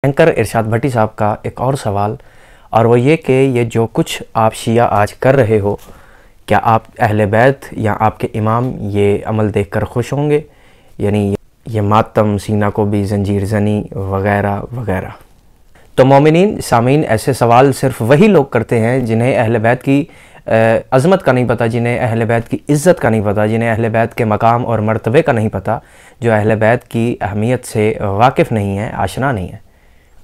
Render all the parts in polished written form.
Anchor इरशाद भट्टी साहब का एक और सवाल, और वो ये कि ये जो कुछ आप शिया आज कर रहे हो, क्या आप अहले बैत या आपके इमाम ये अमल देखकर खुश होंगे? यानी ये मातम, सीना को भी जंजीर जनी वगैरह वगैरह। तो मोमिनीन सामीन, ऐसे सवाल सिर्फ वही लोग करते हैं जिन्हें अहले बैत की अज़मत का नहीं पता, जिन्हें अहले बैत की इज़्ज़त का नहीं पता, जिन्हें अहले बैत के मकाम और मर्तबे का नहीं पता, जो अहले बैत की अहमियत से वाकिफ़ नहीं है, आशना नहीं है।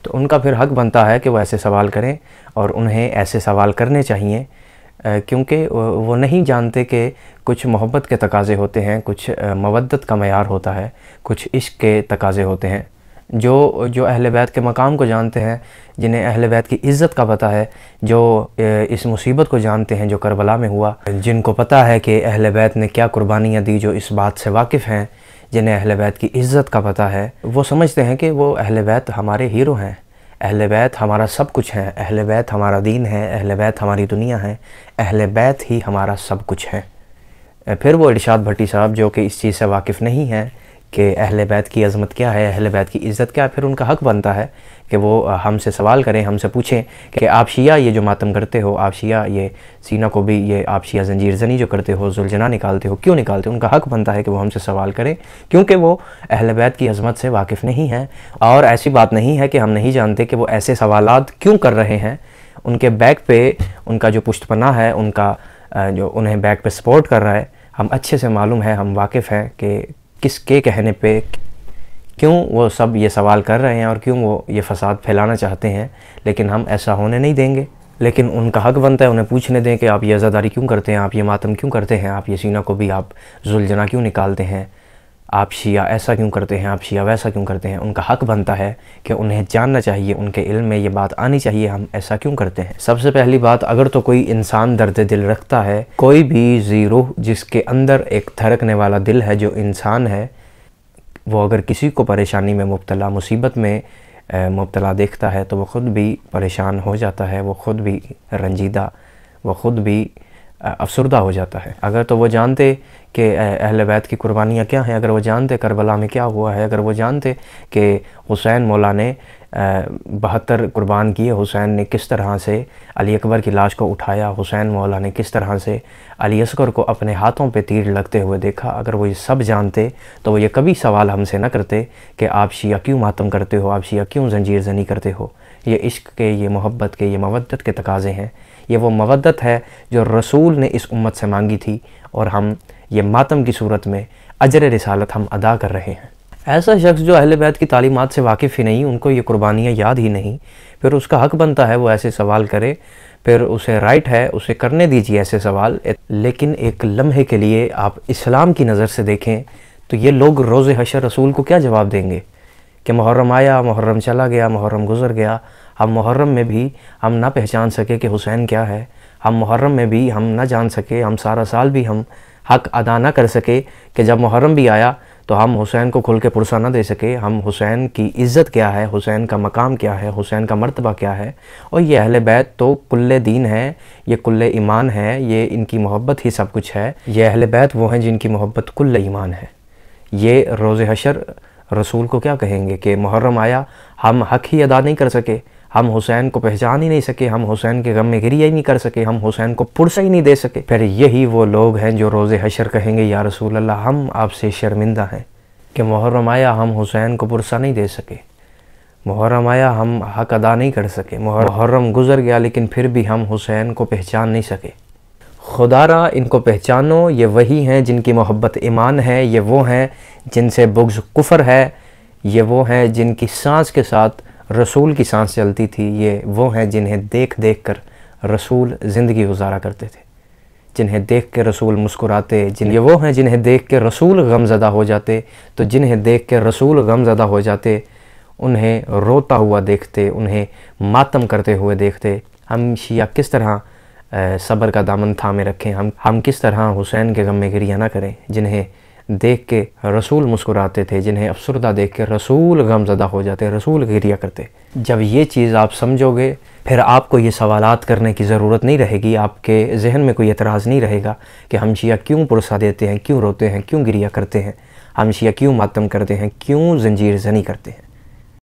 तो उनका फिर हक़ बनता है कि वो ऐसे सवाल करें, और उन्हें ऐसे सवाल करने चाहिए क्योंकि वो नहीं जानते कि कुछ मोहब्बत के तकाज़े होते हैं, कुछ मवद्दत का मयार होता है, कुछ इश्क़ के तकाज़े होते हैं। जो अहले बैत के मकाम को जानते हैं, जिन्हें अहले बैत की इज़्ज़त का पता है, जो इस मुसीबत को जानते हैं जो करबला में हुआ, जिनको पता है कि अहले बैत ने क्या कुर्बानियाँ दी, जो इस बात से वाकिफ़ हैं, जिन्हें अहले बैत की इज़्ज़त का पता है, वो समझते हैं कि वो अहले बैत हमारे हीरो हैं, अहले बैत हमारा सब कुछ है, अहले बैत हमारा दीन है, अहले बैत हमारी दुनिया है, अहले बैत ही हमारा सब कुछ है। फिर वो इरशाद भट्टी साहब जो कि इस चीज़ से वाकिफ़ नहीं है कि अहले बैत की अज़मत क्या है, अहले बैत की इज़्ज़त क्या है, फिर उनका हक़ बनता है कि वो हमसे सवाल करें, हमसे पूछें कि आप शिया ये जो मातम करते हो, आप शिया ये सीना को भी, ये आप शिया जंजीर ज़नी जो करते हो, ज़ुलझना निकालते हो, क्यों निकालते हो? उनका हक़ बनता है कि वो हमसे सवाल करें, क्योंकि वो अहले बैत की अज़मत से वाकिफ़ नहीं है। और ऐसी बात नहीं है कि हम नहीं जानते कि वो ऐसे सवालात क्यों कर रहे हैं। उनके बैक पे उनका जो पुश्तपना है, उनका जो उन्हें बैक पे सपोर्ट कर रहा है, हम अच्छे से मालूम है, हम वाकिफ़ हैं कि किसके कहने पे क्यों वो सब ये सवाल कर रहे हैं और क्यों वो ये फ़साद फैलाना चाहते हैं। लेकिन हम ऐसा होने नहीं देंगे। लेकिन उनका हक़ बनता है उन्हें पूछने दें कि आप ये अज़ादारी क्यों करते हैं, आप ये मातम क्यों करते हैं, आप ये सीना को भी आप ज़ुलझना क्यों निकालते हैं, आप शिया ऐसा क्यों करते हैं, आप शिया वैसा क्यों करते हैं। उनका हक़ बनता है कि उन्हें जानना चाहिए, उनके इल्म में ये बात आनी चाहिए हम ऐसा क्यों करते हैं। सबसे पहली बात, अगर तो कोई इंसान दर्द दिल रखता है, कोई भी ज़ीरो जिसके अंदर एक धड़कने वाला दिल है, जो इंसान है, वो अगर किसी को परेशानी में मुब्तला, मुसीबत में मुब्तला देखता है तो वो ख़ुद भी परेशान हो जाता है, वो ख़ुद भी रंजीदा, वो ख़ुद भी अफसरदा हो जाता है। अगर तो वो जानते कि अहले बैत की कुर्बानियाँ क्या हैं, अगर वो जानते करबला में क्या हुआ है, अगर वो जानते कि हुसैन मौला ने 72 कुर्बान किए, हुसैन ने किस तरह से अली अकबर की लाश को उठाया, हुसैन मौला ने किस तरह से अली असगर को अपने हाथों पे तीर लगते हुए देखा, अगर वो ये सब जानते तो वो ये कभी सवाल हमसे न करते कि आप शिया क्यों मातम करते हो, आप शिया क्यों जंजीर ज़नी करते हो। ये इश्क़ के, ये मोहब्बत के, ये मवद्दत के तकाज़े हैं। ये वो मवद्दत है जो रसूल ने इस उम्मत से मांगी थी, और हम ये मातम की सूरत में अजर रिसालत हम अदा कर रहे हैं। ऐसा शख्स जो अहले बैत की तालीमात से वाकिफ़ ही नहीं, उनको ये कुर्बानियाँ याद ही नहीं, फिर उसका हक़ बनता है वो ऐसे सवाल करे, फिर उसे राइट है, उसे करने दीजिए ऐसे सवाल। लेकिन एक लम्हे के लिए आप इस्लाम की नज़र से देखें तो ये लोग रोज़े हशर रसूल को क्या जवाब देंगे कि मुहर्रम आया, मुहर्रम चला गया, मुहर्रम गुज़र गया, हम मुहर्रम में भी हम ना पहचान सके कि हुसैन क्या है, हम मुहर्रम में भी हम ना जान सके, हम सारा साल भी हम हक़ अदा ना कर सके कि जब मुहर्रम भी आया तो हम हुसैन को खुल के पुरसा ना दे सके, हम हुसैन की इज़्ज़त क्या है, हुसैन का मकाम क्या है, हुसैन का मर्तबा क्या है। और ये अहले बैत तो कुल्ले दीन है, ये कुल्ले ईमान है, ये इनकी मोहब्बत ही सब कुछ है। ये अहले बैत वो हैं जिनकी मोहब्बत कुल्ले ईमान है। ये रोज़े हशर रसूल को क्या कहेंगे कि मुहर्रम आया, हम हक़ ही अदा नहीं कर सके, हम हुसैन को पहचान ही नहीं सके, हम हुसैन के गम में गिरिया ही नहीं कर सके, हम हुसैन को पुरसा ही नहीं दे सके। फिर यही वो लोग हैं जो रोज़े हशर कहेंगे, या रसूल अल्लाह, हम आपसे शर्मिंदा हैं कि मुहर्रम आया, हम हुसैन को पुरसा नहीं दे सके, मुहर्रम आया, हम हक़ अदा नहीं कर सके, मुहर्रम गुज़र गया लेकिन फिर भी हम हुसैन को पहचान नहीं सके। खुदारा इनको पहचानो, ये वही हैं जिनकी मोहब्बत ईमान है, ये वो हैं जिनसे बुग़्ज़ कुफ़र है, ये वो हैं जिनकी सांस के साथ रसूल की सांस चलती थी, ये वो हैं जिन्हें देख देख कर रसूल ज़िंदगी गुजारा करते थे, जिन्हें देख के रसूल मुस्कुराते, ये वो हैं जिन्हें देख के रसूल गमज़दा हो जाते। तो जिन्हें देख के रसूल गमज़दा हो जाते, उन्हें रोता हुआ देखते, उन्हें मातम करते हुए देखते। हम शिया किस तरह सब्र का दामन थामे रखें, हम किस तरह हुसैन के गम में गिरिया ना करें। जिन्हें देख के रसूल मुस्कुराते थे, जिन्हें अफसरदा देख के रसूल गमज़दा हो जाते, रसूल गिरिया करते। जब ये चीज़ आप समझोगे, फिर आपको ये सवालात करने की ज़रूरत नहीं रहेगी, आपके जहन में कोई एतराज़ नहीं रहेगा कि हम शिया क्यों पुरसा देते हैं, क्यों रोते हैं, क्यों गिरिया करते हैं, हम शिया क्यों मातम करते हैं, क्यों जंजीर ज़नी करते हैं।